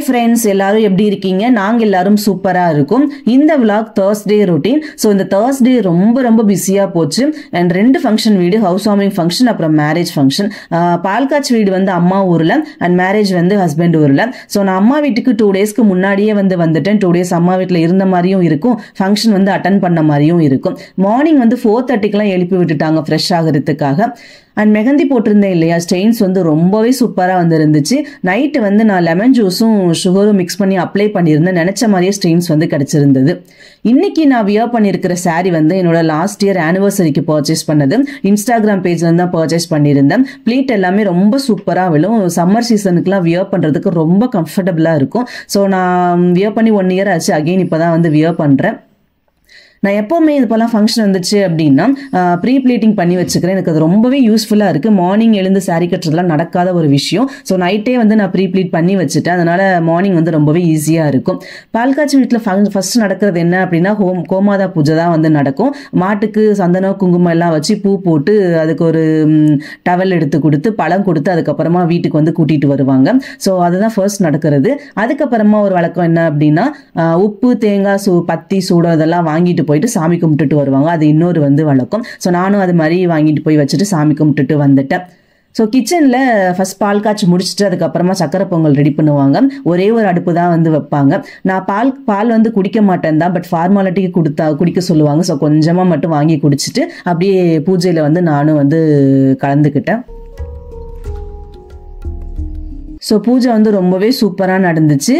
Hi friends, எல்லாரும் எப்படி இருக்கீங்க? நாங்கள் எல்லாரும் சூப்பராக இருக்கும். இந்த விளாக் தேர்ஸ்டே ரொட்டீன். ஸோ இந்த தேர்ஸ்டே ரொம்ப பிஸியாக போச்சு. அண்ட் 2 ஃபங்க்ஷன் வீடு, ஹவுஸ் வார்மிங் ஃபங்க்ஷன், அப்புறம் மேரேஜ் ஃபங்க்ஷன். பால்காட்சி வீடு வந்து அம்மா ஊரில் அண்ட் மேரேஜ் வந்து ஹஸ்பண்ட் ஊரில். ஸோ நான் அம்மா வீட்டுக்கு 2 டேஸ்க்கு முன்னாடியே வந்துட்டேன். 2 டேஸ் அம்மா வீட்டில் இருந்த மாதிரியும் இருக்கும், ஃபங்க்ஷன் வந்து அட்டன் பண்ண மாதிரியும் இருக்கும். மார்னிங் வந்து 4:30க்கெலாம் எழுப்பி விட்டுட்டாங்க ஃப்ரெஷ் ஆகிறதுக்காக. அண்ட் மெஹந்தி போட்டிருந்தேன் இல்லையா, ஸ்டெயின்ஸ் வந்து ரொம்பவே சூப்பராக வந்து இருந்துச்சு. நைட்டு வந்து நான் லெமன் ஜூஸும் சுகரும் மிக்ஸ் பண்ணி அப்ளை பண்ணியிருந்தேன். நினச்ச மாதிரியே ஸ்டெயின்ஸ் வந்து கிடச்சிருந்தது. இன்னைக்கு நான் வியர் பண்ணியிருக்கிற சாரீ வந்து என்னோட லாஸ்ட் இயர் ஆனிவர்சரிக்கு பர்ச்சேஸ் பண்ணது. இன்ஸ்டாகிராம் பேஜ்ல தான் பர்ச்சேஸ் பண்ணியிருந்தேன். ப்ளீட் எல்லாமே ரொம்ப சூப்பராக விழும். சம்மர் சீசனுக்குலாம் வியர் பண்ணுறதுக்கு ரொம்ப கம்ஃபர்டபுளாக இருக்கும். ஸோ நான் வியர் பண்ணி 1 இயர் ஆச்சு. அகெயின் இப்போ தான் வந்து வியர் பண்ணுறேன். நான் எப்போவுமே இதுப்பெல்லாம் ஃபங்க்ஷன் வந்துச்சு அப்படின்னா ப்ரீ ப்ளீட்டிங் பண்ணி வச்சுக்கிறேன். எனக்கு அது ரொம்பவே யூஸ்ஃபுல்லாக இருக்குது. மார்னிங் எழுந்து சாரீ கட்டுறதுலாம் நடக்காத ஒரு விஷயம். ஸோ நைட்டே வந்து நான் ப்ரீ ப்ளீட் பண்ணி வச்சுட்டேன். அதனால் மார்னிங் வந்து ரொம்பவே ஈஸியாக இருக்கும். பால்காட்சி வீட்டில் ஃபர்ஸ்ட் நடக்கிறது என்ன அப்படின்னா, கோமாதா பூஜை தான் வந்து நடக்கும். மாட்டுக்கு சந்தனம் குங்குமம் எல்லாம் வச்சு பூ போட்டு அதுக்கு ஒரு டவல் எடுத்து கொடுத்து பழம் கொடுத்து அதுக்கப்புறமா வீட்டுக்கு வந்து கூட்டிகிட்டு வருவாங்க. ஸோ அதுதான் ஃபர்ஸ்ட் நடக்கிறது. அதுக்கப்புறமா ஒரு வழக்கம் என்ன அப்படின்னா, உப்பு தேங்காய் பத்தி சூடம் இதெல்லாம் வாங்கிட்டு போயிட்டு சாமி கும்பிட்டுட்டு வருவாங்க. அது இன்னொரு வந்து வழக்கம். ஸோ நானும் அது மாதிரி வாங்கிட்டு போய் வச்சுட்டு சாமி கும்பிட்டுட்டு வந்துட்டேன். ஸோ கிச்சனில் ஃபர்ஸ்ட் பால் காய்ச்சி முடிச்சுட்டு அதுக்கப்புறமா சக்கரை பொங்கல் ரெடி பண்ணுவாங்க. ஒரே ஒரு அடுப்பு தான் வந்து வைப்பாங்க. நான் பால் வந்து குடிக்க மாட்டேன் தான், பட் ஃபார்மாலிட்டிக்கு குடிக்க சொல்லுவாங்க. ஸோ கொஞ்சமாக மட்டும் வாங்கி குடிச்சிட்டு அப்படியே பூஜையில் வந்து நானும் வந்து கலந்துக்கிட்டேன். ஸோ பூஜை வந்து ரொம்பவே சூப்பராக நடந்துச்சு.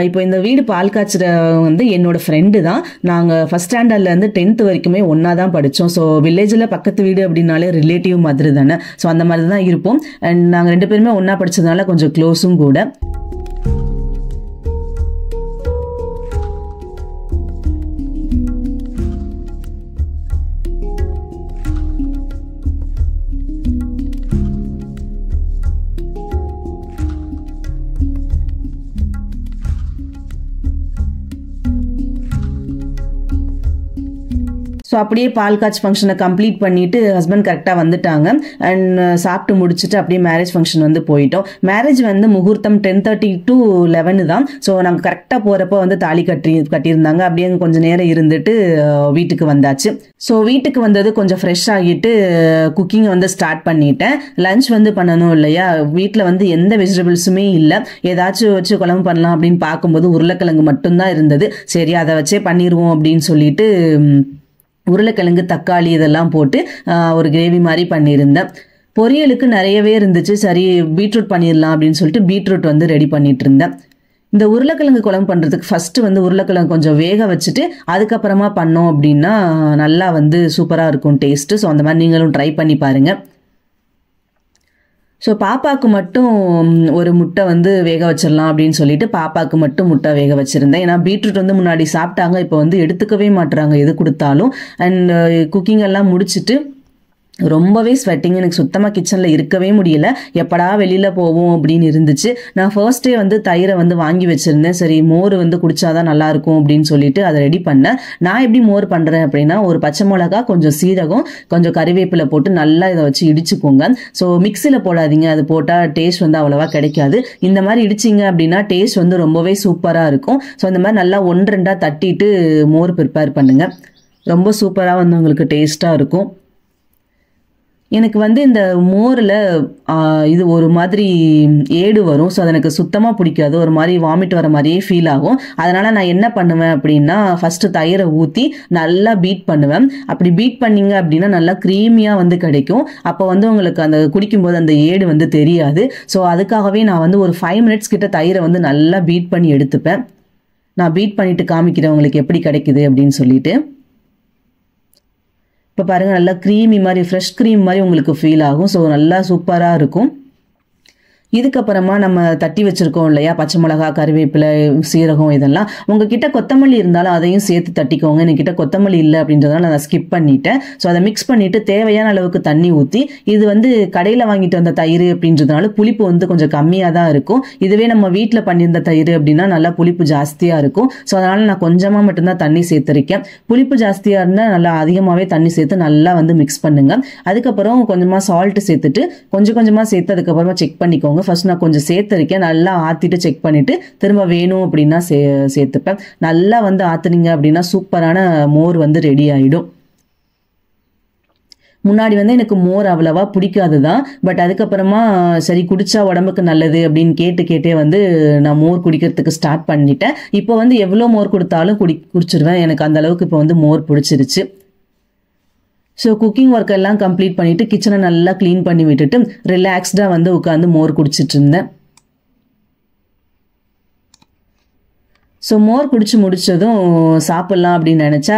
இப்போ இந்த வீடு பால் காய்ச்சிற வந்து என்னோட ஃப்ரெண்டு தான். நாங்கள் ஃபஸ்ட் ஸ்டாண்டர்ட்லேருந்து 10th வரைக்குமே ஒன்றா தான் படித்தோம். ஸோ வில்லேஜில் பக்கத்து வீடு அப்படின்னாலே ரிலேட்டிவ் மாதிரி தானே. ஸோ அந்த மாதிரி தான் இருப்போம். அண்ட் நாங்கள் 2 பேருமே ஒன்றா படித்ததுனால கொஞ்சம் க்ளோஸும் கூட. ஸோ அப்படியே பால் காய்ச்சி ஃபங்க்ஷனை கம்ப்ளீட் பண்ணிவிட்டு ஹஸ்பண்ட் கரெக்டாக வந்துட்டாங்க. அண்ட் சாப்பிட்டு முடிச்சுட்டு அப்படியே மேரேஜ் ஃபங்க்ஷன் வந்து போயிட்டோம். மேரேஜ் வந்து முகூர்த்தம் 10:30 to 11 தான். ஸோ நாங்கள் கரெக்டாக போகிறப்போ வந்து தாலி கட்டியிருந்தாங்க. அப்படியே கொஞ்சம் நேரம் இருந்துட்டு வீட்டுக்கு வந்தாச்சு. ஸோ வீட்டுக்கு வந்தது கொஞ்சம் ஃப்ரெஷ் ஆகிட்டு குக்கிங் வந்து ஸ்டார்ட் பண்ணிட்டேன். லஞ்ச் வந்து பண்ணணும் இல்லையா, வீட்டில் வந்து எந்த வெஜிடபிள்ஸுமே இல்லை. ஏதாச்சும் வச்சு குழம்பு பண்ணலாம் அப்படின்னு பார்க்கும்போது உருளைக்கிழங்கு மட்டும்தான் இருந்தது. சரி அதை வச்சே பண்ணிடுவோம் அப்படின்னு சொல்லிட்டு உருளைக்கிழங்கு தக்காளி இதெல்லாம் போட்டு ஒரு கிரேவி மாதிரி பண்ணியிருந்தேன். பொரியலுக்கு நிறையவே இருந்துச்சு. சரி பீட்ரூட் பண்ணிடலாம் அப்படின்னு சொல்லிட்டு பீட்ரூட் வந்து ரெடி பண்ணிட்டு இருந்தேன். இந்த உருளைக்கிழங்கு குழம்பு பண்ணுறதுக்கு ஃபஸ்ட்டு வந்து உருளைக்கிழங்கு கொஞ்சம் வேக வச்சுட்டு அதுக்கப்புறமா பண்ணோம் அப்படின்னா நல்லா வந்து சூப்பராக இருக்கும் டேஸ்ட்டு. ஸோ அந்த மாதிரி நீங்களும் ட்ரை பண்ணி பாருங்கள். ஸோ பாப்பாவுக்கு மட்டும் ஒரு முட்டை வந்து வேக வச்சிடலாம் அப்படின்னு சொல்லிட்டு பாப்பாவுக்கு மட்டும் முட்டை வேக வச்சுருந்தேன். ஏன்னா பீட்ரூட் வந்து முன்னாடி சாப்பிட்டாங்க, இப்போ வந்து எடுத்துக்கவே மாட்டுறாங்க எது கொடுத்தாலும். அண்ட் குக்கிங் எல்லாம் முடிச்சுட்டு ரொம்பவே ஸ்வெட்டிங், எனக்கு சுத்தமாக கிச்சனில் இருக்கவே முடியல. எப்படா வெளியில் போவோம் அப்படின்னு இருந்துச்சு. நான் ஃபர்ஸ்டே வந்து தயிரை வந்து வாங்கி வச்சுருந்தேன். சரி மோர் வந்து குடிச்சாதான் நல்லாயிருக்கும் அப்படின்னு சொல்லிட்டு அதை ரெடி பண்ணேன். நான் எப்படி மோர் பண்ணுறேன் அப்படின்னா, ஒரு பச்சை மிளகா, கொஞ்சம் சீரகம், கொஞ்சம் கறிவேப்பிலை போட்டு நல்லா இதை வச்சு இடிச்சுக்கோங்க. ஸோ மிக்சியில் போடாதீங்க, அது போட்டால் டேஸ்ட் வந்து அவ்வளோவா கிடைக்காது. இந்த மாதிரி இடிச்சிங்க அப்படின்னா டேஸ்ட் வந்து ரொம்பவே சூப்பராக இருக்கும். ஸோ இந்த மாதிரி நல்லா 1-2 தட்டிட்டு மோர் ப்ரிப்பேர் பண்ணுங்கள். ரொம்ப சூப்பராக வந்து உங்களுக்கு டேஸ்ட்டாக இருக்கும். எனக்கு வந்து இந்த மோரில் இது ஒரு மாதிரி ஏடு வரும். ஸோ அது எனக்கு சுத்தமாக பிடிக்காது. ஒரு மாதிரி வாமிட் வர மாதிரியே ஃபீல் ஆகும். அதனால் நான் என்ன பண்ணுவேன் அப்படின்னா, ஃபஸ்ட்டு தயிரை ஊற்றி நல்லா பீட் பண்ணுவேன். அப்படி பீட் பண்ணிங்க அப்படின்னா நல்லா க்ரீமியாக வந்து கிடைக்கும். அப்போ வந்து உங்களுக்கு அந்த குடிக்கும்போது அந்த ஏடு வந்து தெரியாது. ஸோ அதுக்காகவே நான் வந்து ஒரு 5 minutes கிட்ட தயிரை வந்து நல்லா பீட் பண்ணி எடுத்துப்பேன். நான் பீட் பண்ணிவிட்டு காமிக்கிறேன் உங்களுக்கு எப்படி கிடைக்குது அப்படின்னு சொல்லிட்டு. இப்போ பாருங்கள், நல்லா க்ரீமி மாதிரி ஃப்ரெஷ் க்ரீம் மாதிரி உங்களுக்கு ஃபீல் ஆகும். ஸோ நல்லா சூப்பராக இருக்கும். இதுக்கப்புறமா நம்ம தட்டி வச்சுருக்கோம் இல்லையா, பச்சை மிளகா, கறிவேப்பிலை, சீரகம், இதெல்லாம் உங்ககிட்ட கொத்தமல்லி இருந்தாலும் அதையும் சேர்த்து தட்டிக்கோங்க. என்கிட்ட கொத்தமல்லி இல்லை அப்படின்றதுனால நான் ஸ்கிப் பண்ணிட்டேன். ஸோ அதை மிக்ஸ் பண்ணிவிட்டு தேவையான அளவுக்கு தண்ணி ஊற்றி, இது வந்து கடையில் வாங்கிட்டு வந்த தயிர் அப்படின்றதுனால புளிப்பு வந்து கொஞ்சம் கம்மியாக தான் இருக்கும். இதுவே நம்ம வீட்டில் பண்ணியிருந்த தயிர் அப்படின்னா நல்லா புளிப்பு ஜாஸ்தியாக இருக்கும். ஸோ அதனால் நான் கொஞ்சமாக மட்டும்தான் தண்ணி சேர்த்துருக்கேன். புளிப்பு ஜாஸ்தியாக இருந்தால் நல்லா அதிகமாகவே தண்ணி சேர்த்து நல்லா வந்து மிக்ஸ் பண்ணுங்கள். அதுக்கப்புறம் கொஞ்சமாக சால்ட்டு சேர்த்துட்டு கொஞ்சமாக சேர்த்து அதுக்கப்புறமா செக் பண்ணிக்கோங்க. ஃபர்ஸ்ட் நான் கொஞ்சம் சேர்த்துருக்கேன். நல்லா ஆற்றிட்டு செக் பண்ணிவிட்டு திரும்ப வேணும் அப்படின்னா சேர்த்துப்பேன். நல்லா வந்து ஆற்றுனீங்க அப்படின்னா சூப்பரான மோர் வந்து ரெடி ஆகிடும். முன்னாடி வந்து எனக்கு மோர் அவ்வளவா பிடிக்காது தான். பட் அதுக்கப்புறமா சரி குடிச்சா உடம்புக்கு நல்லது அப்படின்னு கேட்டே வந்து நான் மோர் குடிக்கிறதுக்கு ஸ்டார்ட் பண்ணிட்டேன். இப்போ வந்து எவ்வளோ மோர் கொடுத்தாலும் குடிச்சிருவேன். எனக்கு அந்த அளவுக்கு இப்போ வந்து மோர் பிடிச்சிருச்சு. ஸோ குக்கிங் ஒர்க் எல்லாம் கம்ப்ளீட் பண்ணிட்டு கிச்சனை நல்லா க்ளீன் பண்ணி விட்டுட்டு ரிலாக்ஸ்டாக வந்து உட்காந்து மோர் குடிச்சிட்டு இருந்தேன். ஸோ மோர் குடிச்சு முடிச்சதும் சாப்பிட்லாம் அப்படின்னு நினச்சா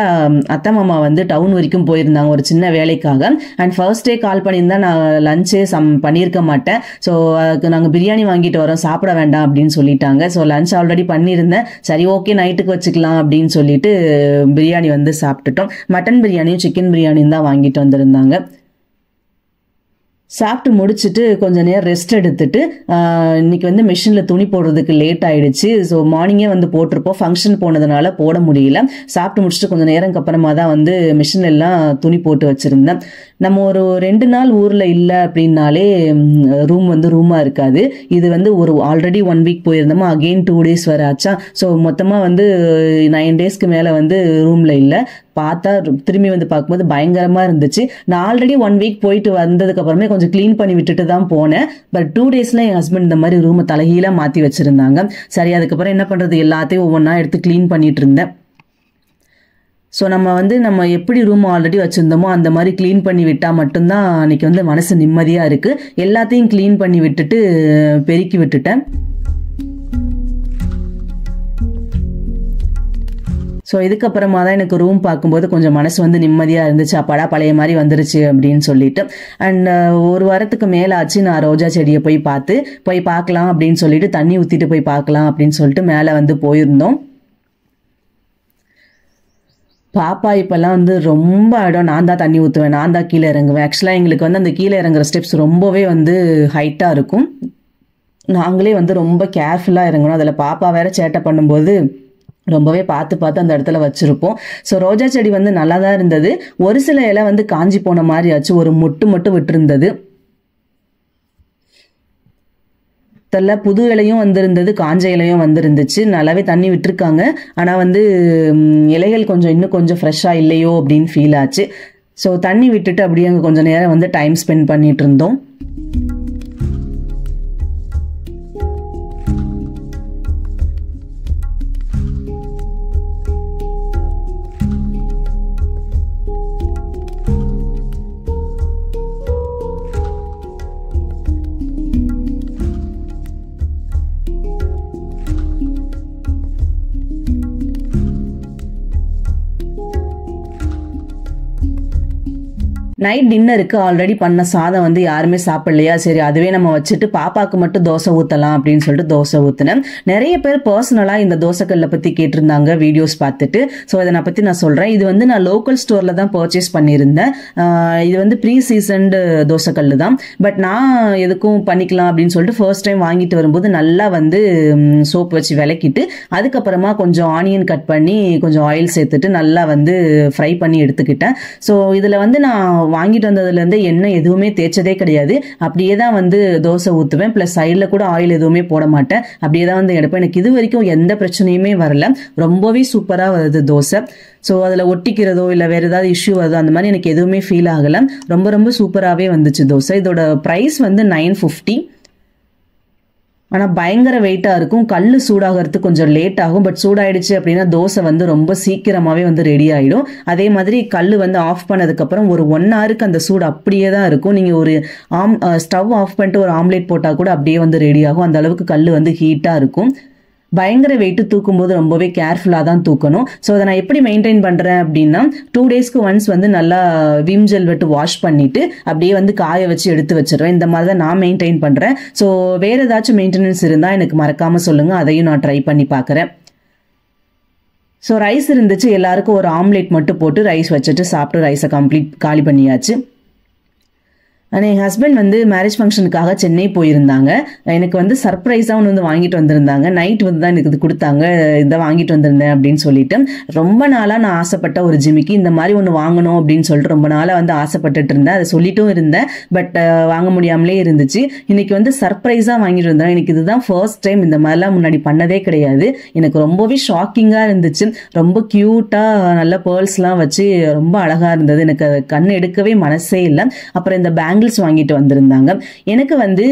அத்தை மாமா வந்து டவுன் வரைக்கும் போயிருந்தாங்க ஒரு சின்ன வேலைக்காக. அண்ட் ஃபர்ஸ்ட் டே கால் பண்ணியிருந்தா நான் லஞ்சே பண்ணியிருக்க மாட்டேன். ஸோ அதுக்கு நாங்கள் பிரியாணி வாங்கிட்டு வரோம், சாப்பிட வேண்டாம் அப்படின்னு சொல்லிட்டாங்க. ஸோ லஞ்ச் ஆல்ரெடி பண்ணியிருந்தேன். சரி ஓகே நைட்டுக்கு வச்சுக்கலாம் அப்படின்னு சொல்லிட்டு பிரியாணி வந்து சாப்பிட்டுட்டோம். மட்டன் பிரியாணியும் சிக்கன் பிரியாணியும் தான் வாங்கிட்டு வந்திருந்தாங்க. சாப்பிட்டு முடிச்சுட்டு கொஞ்சம் நேரம் ரெஸ்ட் எடுத்துட்டு இன்னைக்கு வந்து மிஷினில் துணி போடுறதுக்கு லேட் ஆயிடுச்சு. ஸோ மார்னிங்கே வந்து போட்டிருப்போம், ஃபங்க்ஷன் போனதுனால போட முடியல. சாப்பிட்டு முடிச்சுட்டு கொஞ்சம் நேரம் அப்புறமா தான் வந்து மிஷின் எல்லாம் துணி போட்டு வச்சிருந்தேன். நம்ம ஒரு 2 நாள் ஊரில் இல்லை அப்படின்னாலே ரூம் வந்து ரூமாக இருக்காது. இது வந்து ஒரு ஆல்ரெடி 1 வீக் போயிருந்தோமா, அகெயின் 2 days வர ஆச்சா. ஸோ மொத்தமாக வந்து 9 daysக்கு மேலே வந்து ரூமில் இல்லை. பார்த்தா திரும்பி வந்து பார்க்கும்போது பயங்கரமாக இருந்துச்சு. நான் ஆல்ரெடி 1 வீக் போயிட்டு வந்ததுக்கு அப்புறமே கொஞ்சம் க்ளீன் பண்ணி விட்டுட்டு தான் போனேன். பட் 2 daysல என் ஹஸ்பண்ட் இந்த மாதிரி ரூமை தலைகீழாக மாற்றி வச்சுருந்தாங்க. சரி அதுக்கப்புறம் என்ன பண்ணுறது, எல்லாத்தையும் ஒவ்வொன்றா எடுத்து க்ளீன் பண்ணிட்டு இருந்தேன். ஸோ நம்ம எப்படி ரூம் ஆல்ரெடி வச்சுருந்தோமோ அந்த மாதிரி க்ளீன் பண்ணி விட்டால் மட்டும்தான் அன்றைக்கி வந்து மனசு நிம்மதியாக இருக்குது. எல்லாத்தையும் க்ளீன் பண்ணி விட்டுட்டு பெருக்கி விட்டுட்டேன். ஸோ இதுக்கப்புறமா தான் எனக்கு ரூம் பார்க்கும்போது கொஞ்சம் மனசு வந்து நிம்மதியாக இருந்துச்சு. அப்பாடா பழைய மாதிரி வந்துருச்சு அப்படின்னு சொல்லிட்டு. அண்ட் ஒரு வாரத்துக்கு மேலே ஆச்சு நான் ரோஜா செடியை போய் பார்க்கலாம் அப்படின்னு சொல்லிட்டு தண்ணி ஊற்றிட்டு போய் பார்க்கலாம் அப்படின்னு சொல்லிட்டு மேலே வந்து போயிருந்தோம். பாப்பா இப்போல்லாம் வந்து ரொம்ப இடம் நான் தான் தண்ணி ஊற்றுவேன், நான் தான் கீழே இறங்குவேன். ஆக்சுவலாக எங்களுக்கு வந்து அந்த கீழே இறங்குற ஸ்டெப்ஸ் ரொம்பவே வந்து ஹைட்டாக இருக்கும். நாங்களே வந்து ரொம்ப கேர்ஃபுல்லாக இறங்கணும். அதில் பாப்பா வேற சேட்டை பண்ணும்போது ரொம்பவே பார்த்து அந்த இடத்துல வச்சிருப்போம். ஸோ ரோஜா செடி வந்து நல்லா தான் இருந்தது. ஒரு சில இலை வந்து காஞ்சி போன மாதிரி ஆச்சு, ஒரு மொட்டு மட்டும் விட்டுருந்தது. தெல்ல புது இலையும் வந்திருந்தது, காஞ்ச இலையும் வந்திருந்துச்சு. நல்லாவே தண்ணி விட்டுருக்காங்க. ஆனால் வந்து இலைகள் இன்னும் கொஞ்சம் ஃப்ரெஷ்ஷாக இல்லையோ அப்படின்னு ஃபீல் ஆச்சு. ஸோ தண்ணி விட்டுட்டு அப்படியே அங்கே கொஞ்சம் நேரம் வந்து டைம் ஸ்பெண்ட் பண்ணிட்டு இருந்தோம். நைட் டின்னருக்கு ஆல்ரெடி பண்ண சாதம் வந்து யாருமே சாப்பிடலையா, சரி அதுவே நம்ம வச்சுட்டு பாப்பாக்கு மட்டும் தோசை ஊற்றலாம் அப்படின்னு சொல்லிட்டு தோசை ஊற்றினேன். நிறைய பேர் பர்சனலாக இந்த தோசைக்கல்லை பற்றி கேட்டிருந்தாங்க வீடியோஸ் பார்த்துட்டு. ஸோ இதை பற்றி நான் சொல்கிறேன். இது வந்து நான் லோக்கல் ஸ்டோரில் தான் பர்ச்சேஸ் பண்ணியிருந்தேன். இது வந்து ப்ரீ சீசன்டு தோசைக்கல் தான். பட் நான் எதுக்கும் பண்ணிக்கலாம் அப்படின்னு சொல்லிட்டு ஃபர்ஸ்ட் டைம் வாங்கிட்டு வரும்போது நல்லா வந்து சோப் வச்சு விளக்கிட்டு அதுக்கப்புறமா கொஞ்சம் ஆனியன் கட் பண்ணி கொஞ்சம் ஆயில் சேர்த்துட்டு நல்லா வந்து ஃப்ரை பண்ணி எடுத்துக்கிட்டேன். ஸோ இதில் வந்து நான் வாங்கிட்டு வந்ததுலேருந்து எண்ணெய் எதுவுமே தேய்ச்சதே கிடையாது. அப்படியே தான் வந்து தோசை ஊற்றுவேன். ப்ளஸ் சைடில் கூட ஆயில் எதுவுமே போட மாட்டேன். அப்படியே தான் வந்து எடுப்பேன். எனக்கு இது வரைக்கும் எந்த பிரச்சனையுமே வரல. ரொம்பவே சூப்பராக வருது தோசை. ஸோ அதில் ஒட்டிக்கிறதோ இல்லை வேறு ஏதாவது இஷ்யூ வருதோ அந்த மாதிரி எனக்கு எதுவுமே ஃபீல் ஆகலை. ரொம்ப ரொம்ப சூப்பராகவே வந்துச்சு தோசை. இதோட ப்ரைஸ் வந்து 950. ஆனால் பயங்கர வெயிட்டாக இருக்கும். கல் சூடாகிறதுக்கு கொஞ்சம் லேட் ஆகும். பட் சூடாயிடுச்சு அப்படின்னா தோசை வந்து ரொம்ப சீக்கிரமாகவே வந்து ரெடி ஆகிடும். அதே மாதிரி கல் வந்து ஆஃப் பண்ணதுக்கப்புறம் ஒரு 1 ஹவருக்கு அந்த சூடு அப்படியே தான் இருக்கும். நீங்கள் ஒரு ஸ்டவ் ஆஃப் பண்ணிட்டு ஒரு ஆம்லேட் போட்டால் கூட அப்படியே வந்து ரெடி ஆகும். அந்த அளவுக்கு கல் வந்து ஹீட்டாக இருக்கும். பயங்கர வெயிட்டு தூக்கும்போது ரொம்பவே கேர்ஃபுல்லாக தான் தூக்கணும். ஸோ அதை நான் எப்படி மெயின்டைன் பண்ணுறேன் அப்படின்னா 2 daysக்கு ஒன்ஸ் வந்து நல்லா விம் ஜெல் விட்டு வாஷ் பண்ணிவிட்டு அப்படியே வந்து காய வச்சு எடுத்து வச்சிடுவேன். இந்த மாதிரி தான் நான் மெயின்டைன் பண்ணுறேன். ஸோ வேறு ஏதாச்சும் மெயின்டெனன்ஸ் இருந்தால் எனக்கு மறக்காமல் சொல்லுங்கள், அதையும் நான் ட்ரை பண்ணி பார்க்குறேன். ஸோ ரைஸ் இருந்துச்சு, எல்லாருக்கும் ஒரு ஆம்லேட் மட்டும் போட்டு ரைஸ் வச்சுட்டு சாப்பிட்டு ரைஸை காலி பண்ணியாச்சு. என் ஹஸ்பண்ட் வந்து மேரேஜ் ஃபங்க்ஷனுக்காக சென்னை போயிருந்தாங்க. எனக்கு வந்து சர்ப்ரைஸாக ஒன்று வந்து வாங்கிட்டு வந்திருந்தாங்க. நைட் வந்து தான் எனக்கு இது கொடுத்தாங்க, இதை வாங்கிட்டு வந்திருந்தேன் அப்படின்னு சொல்லிட்டு. ரொம்ப நாளாக நான் ஆசைப்பட்ட ஒரு ஜிமிக்கி, இந்த மாதிரி ஒன்று வாங்கணும் அப்படின்னு சொல்லிட்டு ரொம்ப நாளாக வந்து ஆசைப்பட்டுட்டு இருந்தேன். அதை சொல்லிட்டும் இருந்தேன், பட் வாங்க முடியாமலே இருந்துச்சு. இன்னைக்கு வந்து சர்ப்ரைஸாக வாங்கிட்டு வந்தேன். எனக்கு இதுதான் ஃபர்ஸ்ட் டைம், இந்த மாதிரிலாம் முன்னாடி பண்ணதே கிடையாது. எனக்கு ரொம்பவே ஷாக்கிங்காக இருந்துச்சு. ரொம்ப க்யூட்டாக நல்ல பேர்ல்ஸ்லாம் வச்சு ரொம்ப அழகாக இருந்தது. எனக்கு அதை கண் எடுக்கவே மனசே இல்லை. அப்புறம் இந்த பேங்கிள்ஸ் வாங்கிட்டு வந்திருந்தாங்க. எனக்கு வந்து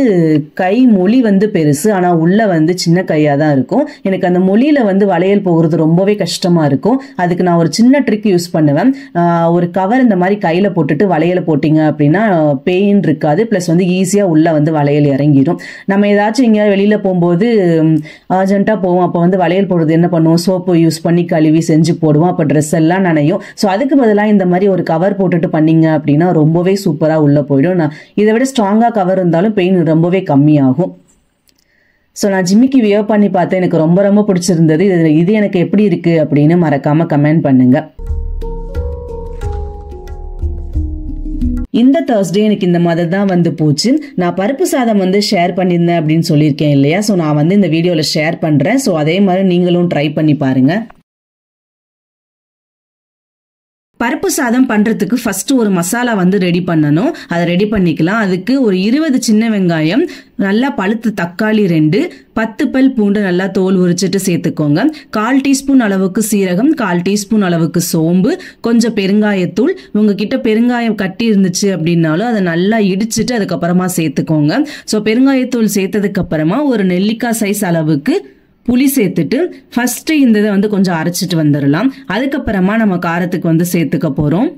கை மொழி வந்து பெருசு, ஆனா உள்ள வந்து சின்ன கையா தான் இருக்கும். எனக்கு அந்த மொழியில வந்து வளையல் போகிறது ரொம்பவே கஷ்டமா இருக்கும். அதுக்கு நான் ஒரு சின்ன ட்ரிக் யூஸ் பண்ணுவேன். ஒரு கவர் இந்த மாதிரி கையில போட்டுட்டு வளையல போட்டீங்க அப்படின்னா பெயின் இருக்காது, பிளஸ் வந்து ஈஸியா உள்ள வந்து வளையல் இறங்கிடும். நம்ம ஏதாச்சும் இங்க வெளியில போகும்போது அர்ஜென்ட்டா போவோம், அப்போ வந்து வளையல் போடுறது என்ன பண்ணுவோம், சோப்பு யூஸ் பண்ணி கழுவி செஞ்சு போடுவோம், அப்போ ட்ரெஸ் எல்லாம் நனையும். ஸோ அதுக்கு பதிலாக இந்த மாதிரி ஒரு கவர் போட்டுட்டு பண்ணீங்க அப்படின்னா ரொம்பவே சூப்பரா உள்ள போயிடும். இதை விட ஸ்ட்ராங்கா கவர் இருந்தாலும் பெயின் ரொம்பவே கம்மியாகும். ஸோ நான் ஜிமிக்கி வியர் பண்ணி பார்த்தேன், எனக்கு ரொம்ப ரொம்ப பிடிச்சிருந்தது. இது எனக்கு எப்படி இருக்கு அப்படின்னு மறக்காம கமெண்ட் பண்ணுங்க. இந்த Thursday எனக்கு இந்த மாதிரி தான் வந்து போச்சு. நான் பருப்பு சாதம் வந்து ஷேர் பண்ணியிருந்தேன் அப்படின்னு சொல்லியிருக்கேன் இல்லையா, ஸோ நான் வந்து இந்த வீடியோவில் ஷேர் பண்றேன். ஸோ அதே மாதிரி நீங்களும் ட்ரை பண்ணி பாருங்க. பருப்பு சாதம் பண்றதுக்கு ஃபர்ஸ்ட் ஒரு மசாலா வந்து ரெடி பண்ணணும். அதை ரெடி பண்ணிக்கலாம். அதுக்கு ஒரு 20 சின்ன வெங்காயம், நல்லா பழுத்த தக்காளி 2, 10 பல் பூண்டு நல்லா தோல் உரிச்சிட்டு சேர்த்துக்கோங்க. 1/4 டீஸ்பூன் அளவுக்கு சீரகம், 1/4 டீஸ்பூன் அளவுக்கு சோம்பு, கொஞ்சம் பெருங்காயத்தூள். உங்ககிட்ட பெருங்காயம் கட்டி இருந்துச்சு அப்படின்னாலும் அதை நல்லா இடிச்சிட்டு அதுக்கப்புறமா சேர்த்துக்கோங்க. ஸோ பெருங்காயத்தூள் சேர்த்ததுக்கு அப்புறமா ஒரு நெல்லிக்காய் சைஸ் அளவுக்கு புளி சேர்த்துட்டு ஃபர்ஸ்ட் இந்த இதை வந்து கொஞ்சம் அரைச்சிட்டு வந்துடலாம். அதுக்கப்புறமா நம்ம காரத்துக்கு வந்து சேர்த்துக்க போறோம்.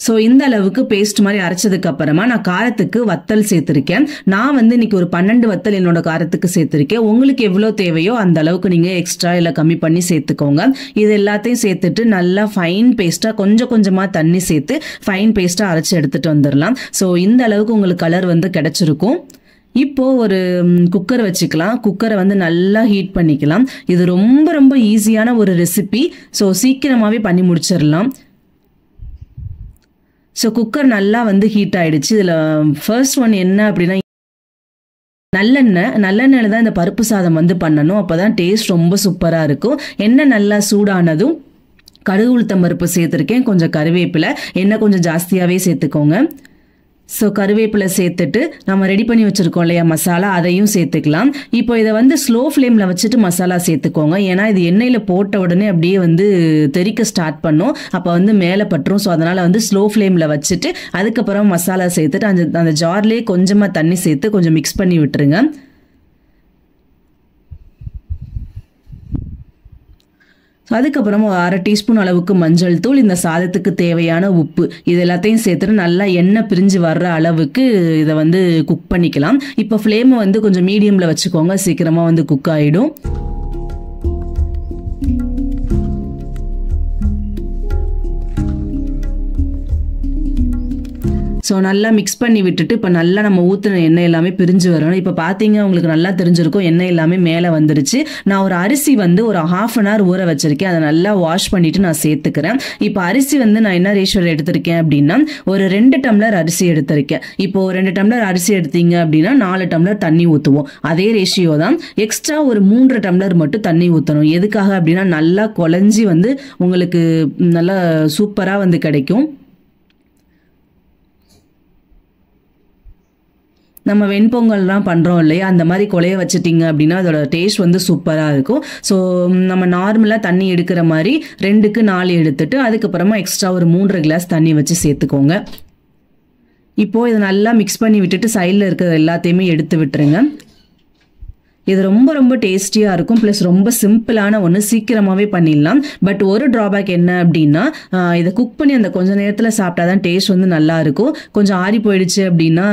ஸோ இந்த அளவுக்கு பேஸ்ட் மாதிரி அரைச்சதுக்கு அப்புறமா நான் காரத்துக்கு வத்தல் சேர்த்திருக்கேன். நான் வந்து இன்னைக்கு ஒரு 12 வத்தல் என்னோட காரத்துக்கு சேர்த்திருக்கேன். உங்களுக்கு எவ்வளோ தேவையோ அந்த அளவுக்கு நீங்க எக்ஸ்ட்ரா இல்லை கம்மி பண்ணி சேர்த்துக்கோங்க. இது எல்லாத்தையும் சேர்த்துட்டு நல்லா ஃபைன் பேஸ்டா கொஞ்சம் கொஞ்சமா தண்ணி சேர்த்து ஃபைன் பேஸ்டா அரைச்சு எடுத்துட்டு வந்துடலாம். ஸோ இந்த அளவுக்கு உங்களுக்கு கலர் வந்து கிடைச்சிருக்கும். இப்போ ஒரு குக்கர் வச்சுக்கலாம். குக்கரை வந்து நல்லா ஹீட் பண்ணிக்கலாம். இது ரொம்ப ரொம்ப ஈஸியான ஒரு ரெசிபி. ஸோ சீக்கிரமாவே பண்ணி முடிச்சிடலாம். ஸோ குக்கர் நல்லா வந்து ஹீட் ஆயிடுச்சு. இதில் ஃபர்ஸ்ட் ஒன் என்ன அப்படின்னா நல்லெண்ணெயில் தான் இந்த பருப்பு சாதம் வந்து பண்ணணும். அப்போ தான் டேஸ்ட் ரொம்ப சூப்பராக இருக்கும். எண்ணெய் நல்லா சூடானதும் கடுகு உளுத்தம் பருப்பு சேர்த்துருக்கேன், கொஞ்சம் கருவேப்பிலை, எண்ணெய் கொஞ்சம் ஜாஸ்தியாகவே சேர்த்துக்கோங்க. ஸோ கருவேப்பிலை சேர்த்துட்டு நம்ம ரெடி பண்ணி வச்சிருக்கோம் இல்லையா மசாலா, அதையும் சேர்த்துக்கலாம். இப்போ இதை வந்து ஸ்லோ ஃப்ளேமில் வச்சுட்டு மசாலா சேர்த்துக்கோங்க. ஏன்னா இது எண்ணெயில் போட்ட உடனே அப்படியே வந்து தெறிக்க ஸ்டார்ட் பண்ணும், அப்போ வந்து மேலே பட்டுரும். ஸோ அதனால் வந்து ஸ்லோ ஃப்ளேமில் வச்சுட்டு அதுக்கப்புறம் மசாலா சேர்த்துட்டு அந்த ஜார்லேயே கொஞ்சமாக தண்ணி சேர்த்து கொஞ்சம் மிக்ஸ் பண்ணி விட்டுருங்க. அதுக்கப்புறமா 1/2 டீஸ்பூன் அளவுக்கு மஞ்சள் தூள், இந்த சாதத்துக்கு தேவையான உப்பு, இது எல்லாத்தையும் சேர்த்துட்டு நல்லா எண்ணெய் பிரிஞ்சு வர்ற அளவுக்கு இதை வந்து குக் பண்ணிக்கலாம். இப்போ ஃப்ளேமை வந்து கொஞ்சம் மீடியமில் வச்சுக்கோங்க, சீக்கிரமாக வந்து குக் ஆகிடும். ஸோ நல்லா மிக்ஸ் பண்ணி விட்டுட்டு இப்போ நல்லா நம்ம ஊற்றின எண்ணெய் எல்லாமே பிரிஞ்சு வரணும். இப்போ பார்த்தீங்க உங்களுக்கு நல்லா தெரிஞ்சிருக்கும், எண்ணெய் எல்லாமே மேலே வந்துருச்சு. நான் ஒரு அரிசி வந்து ஒரு 1/2 hour ஊற வச்சிருக்கேன். அதை நல்லா வாஷ் பண்ணிட்டு நான் சேர்த்துக்கிறேன். இப்போ அரிசி வந்து நான் என்ன ரேஷியோவில் எடுத்திருக்கேன் அப்படின்னா ஒரு 2 டம்ளர் அரிசி எடுத்திருக்கேன். இப்போ 2 டம்ளர் அரிசி எடுத்தீங்க அப்படின்னா 4 டம்ளர் தண்ணி ஊற்றுவோம். அதே ரேஷியோ தான். எக்ஸ்ட்ரா ஒரு 3 டம்ளர் மட்டும் தண்ணி ஊற்றணும். எதுக்காக அப்படின்னா நல்லா குழஞ்சி வந்து உங்களுக்கு நல்லா சூப்பராக வந்து கிடைக்கும். நம்ம வெண்பொங்கல்லாம் பண்ணுறோம் இல்லையா, அந்த மாதிரி குழைய வச்சுட்டிங்க அப்படின்னா அதோட டேஸ்ட் வந்து சூப்பராக இருக்கும். ஸோ நம்ம நார்மலாக தண்ணி எடுக்கிற மாதிரி 2க்கு 4 எடுத்துட்டு அதுக்கப்புறமா எக்ஸ்ட்ரா ஒரு 3 கிளாஸ் தண்ணி வச்சு சேர்த்துக்கோங்க. இப்போது இதை நல்லா மிக்ஸ் பண்ணி விட்டுட்டு சைடில் இருக்கிற எல்லாத்தையுமே எடுத்து விட்டுருங்க. இது ரொம்ப ரொம்ப டேஸ்டியாக இருக்கும். ப்ளஸ் ரொம்ப சிம்பிளான ஒன்று, சீக்கிரமாகவே பண்ணிடலாம். பட் ஒரு ட்ராபேக் என்ன அப்படின்னா இதை குக் பண்ணி அந்த கொஞ்சம் நேரத்தில் சாப்பிட்டா தான் டேஸ்ட் வந்து நல்லா இருக்கும். கொஞ்சம் ஆறி போயிடுச்சு அப்படின்னா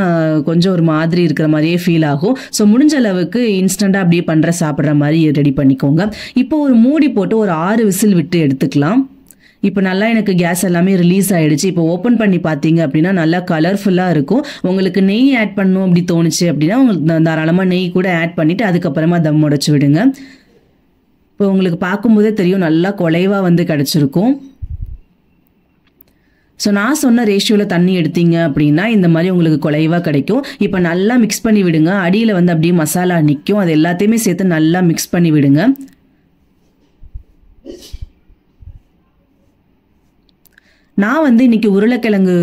கொஞ்சம் ஒரு மாதிரி இருக்கிற மாதிரியே ஃபீல் ஆகும். ஸோ முடிஞ்ச அளவுக்கு இன்ஸ்டண்ட்டாக அப்படியே சாப்பிட்ற மாதிரி ரெடி பண்ணிக்கோங்க. இப்போ ஒரு மூடி போட்டு ஒரு 6 விசில் விட்டு எடுத்துக்கலாம். இப்போ நல்லா எனக்கு கேஸ் எல்லாமே ரிலீஸ் ஆயிடுச்சு. இப்போ ஓப்பன் பண்ணி பார்த்தீங்க அப்படின்னா நல்லா கலர்ஃபுல்லாக இருக்கும். உங்களுக்கு நெய் ஆட் பண்ணணும் அப்படி தோணுச்சு அப்படின்னா உங்களுக்கு தாராளமாக நெய் கூட ஆட் பண்ணிவிட்டு அதுக்கப்புறமா தம் உடைச்சு விடுங்க. இப்போ உங்களுக்கு பார்க்கும்போதே தெரியும் நல்லா குலைவாக வந்து கிடச்சிருக்கும். ஸோ நான் சொன்ன ரேஷியோவில் தண்ணி எடுத்தீங்க அப்படின்னா இந்த மாதிரி உங்களுக்கு குலைவாக கிடைக்கும். இப்போ நல்லா மிக்ஸ் பண்ணி விடுங்க. அடியில் வந்து அப்படியே மசாலா நிற்கும். அது எல்லாத்தையுமே சேர்த்து நல்லா மிக்ஸ் பண்ணி விடுங்க. நான் வந்து இன்னைக்கு உருளைக்கிழங்கு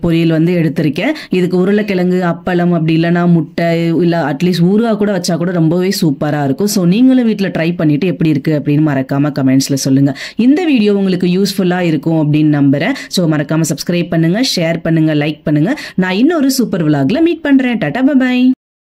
பொரியல் வந்து எடுத்திருக்கேன். இதுக்கு உருளைக்கிழங்கு, அப்பளம், அப்படி இல்லைனா முட்டை, இல்லை அட்லீஸ்ட் ஊறுகாய் கூட வச்சா கூட ரொம்பவே சூப்பராக இருக்கும். ஸோ நீங்களும் வீட்டில் ட்ரை பண்ணிட்டு எப்படி இருக்கு அப்படின்னு மறக்காம கமெண்ட்ஸில் சொல்லுங்க. இந்த வீடியோ உங்களுக்கு யூஸ்ஃபுல்லாக இருக்கும் அப்படின்னு நம்புறேன். ஸோ மறக்காம சப்ஸ்கிரைப் பண்ணுங்க, ஷேர் பண்ணுங்க, லைக் பண்ணுங்க. நான் இன்னொரு சூப்பர் விலாக்ல மீட் பண்றேன். Tata bye.